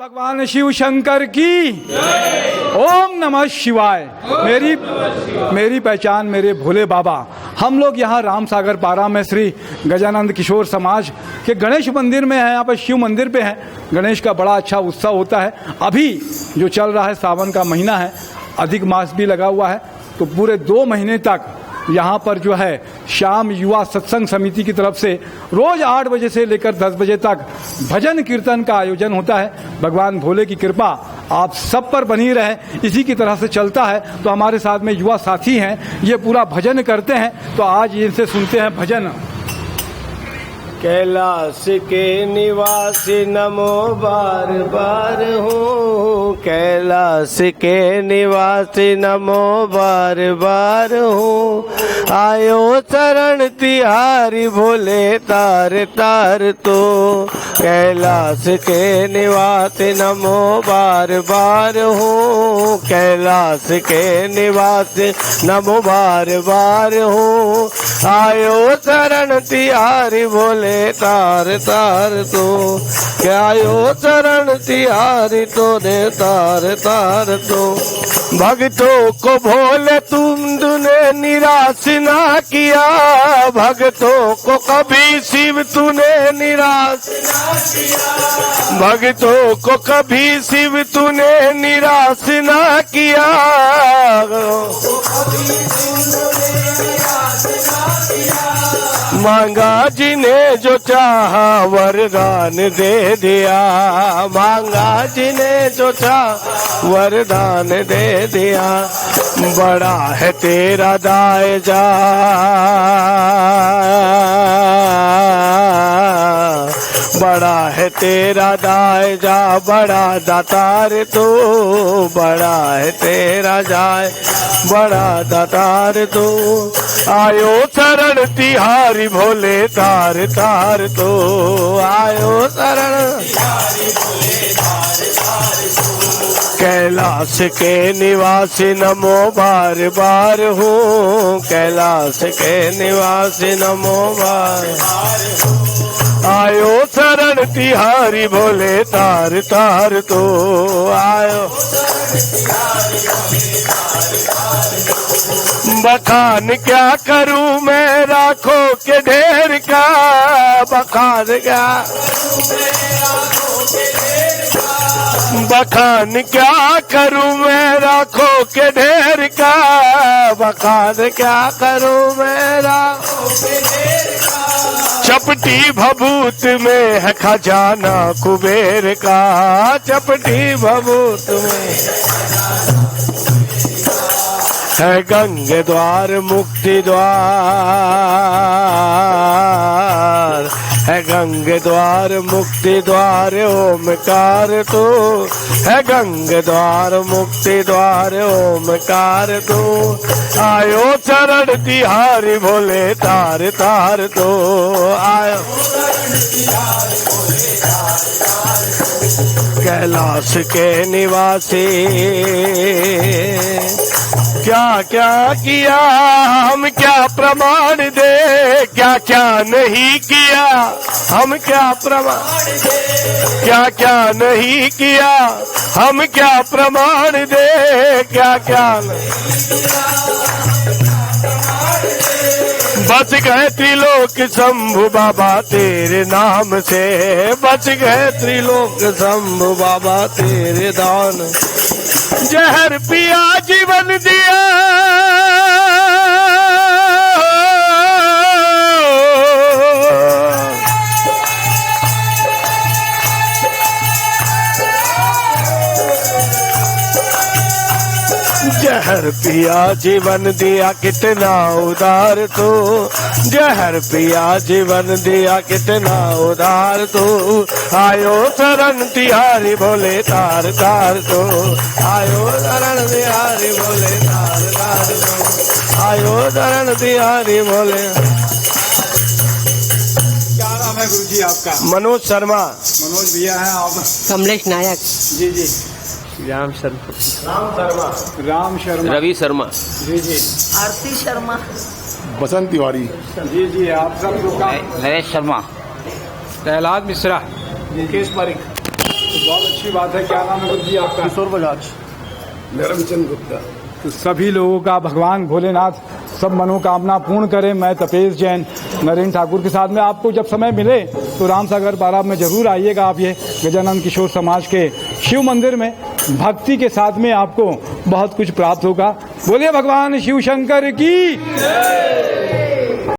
भगवान शिव शंकर की ओम नमः शिवाय। मेरी पहचान मेरे भोले बाबा। हम लोग यहाँ रामसागर पारा में श्री गजानंद किशोर समाज के गणेश मंदिर में हैं। यहाँ पर शिव मंदिर पे हैं। गणेश का बड़ा अच्छा उत्सव होता है। अभी जो चल रहा है सावन का महीना है, अधिक मास भी लगा हुआ है, तो पूरे 2 महीने तक यहाँ पर जो है शाम युवा सत्संग समिति की तरफ से रोज 8 बजे से लेकर 10 बजे तक भजन कीर्तन का आयोजन होता है। भगवान भोले की कृपा आप सब पर बनी रहे, इसी की तरह से चलता है। तो हमारे साथ में युवा साथी हैं, ये पूरा भजन करते हैं। तो आज इनसे सुनते हैं भजन। कैलाश के निवासी नमो बार बार हूँ, कैलाश के निवासी नमो बार बार हूँ। आयो शरण तिहारी भोले तार तार तो, कैलाश के निवासी नमो बार बार हूँ, कैलाश के निवासी नमो बार बार हूँ। आयो शरण तिहारी भोले तार तार तो, क्या यो चरण तिहारी तो ने तार तार तो। भक्तों को भोले तुमने निराश ना किया, भक्तों को कभी शिव तूने निराश ना किया, भक्तों को कभी शिव तूने निराश ना किया। मांगा जिन्हें जो चाहा वरदान दे दिया, मांगा जिन्हें जो चाहा वरदान दे दिया। बड़ा है तेरा दायजा, बड़ा है तेरा दायजा, बड़ा दातार तो, बड़ा है तेरा जाय, बड़ा दातार तो। आयो शरण तिहारी भोले तार तार तो, आयो शरण तिहारी भोले तार तार तो। कैलाश के निवासी नमो बार बार हूँ, कैलाश के निवासी नमो बार बार हूँ। आयो शरण तिहारी भोले तार तार तो, आयो बखान क्या करूं मैं राखों के ढेर का, बखान क्या, बखान क्या करूं मैं राखों के ढेर का, बखान क्या करूं मैं राखों के ढेर का। चपटी भभूत में है खजाना कुबेर का, चपटी भभूत में है गंगे द्वार मुक्ति द्वार, है गंगे द्वार मुक्ति द्वार ओमकार तो, है गंगे द्वार मुक्ति द्वार ओमकार तो। आयो चरण तिहारी भोले तार तार तो, आयो कैलाश के निवासी। क्या क्या किया हम क्या प्रमाण दे, क्या क्या नहीं किया हम क्या प्रमाण दे, क्या क्या नहीं किया हम क्या प्रमाण दे, क्या क्या बच गए त्रिलोक शंभु बाबा तेरे नाम से, बच गए त्रिलोक शंभु बाबा तेरे दान। जहर पिया जीवन दिया, जहर पिया जीवन दिया कितना उदार तो, जहर पिया जीवन दिया कितना उदार तो। आयो शरण तिहारी भोले तार तार तो, आयो शरण तिहारी भोले तार तार तो, आयो शरण तिहारी भोले। क्या नाम है गुरु जी आपका? मनोज शर्मा। मनोज भैया हैं आप? कमलेश नायक। जी जी। राम शर्मा, राम शर्मा, रवि शर्मा, जी जी। आरती शर्मा, बसंत तिवारी, जी जी। आप सब लोग का नरेश शर्मा, कैलाश मिश्रा, मुकेश पारिक। बहुत अच्छी बात है। क्या नाम है गुरु जी आपका? किशोर बजाज। धर्मचंद गुप्ता। तो सभी लोगों का भगवान भोलेनाथ सब मनोकामना पूर्ण करें। मैं तपेश जैन नरेंद्र ठाकुर के साथ में, आपको जब समय मिले तो रामसागर बारा में जरूर आइएगा। आप ये गजानंद किशोर समाज के शिव मंदिर में भक्ति के साथ में आपको बहुत कुछ प्राप्त होगा। बोलिए भगवान शिव शंकर की।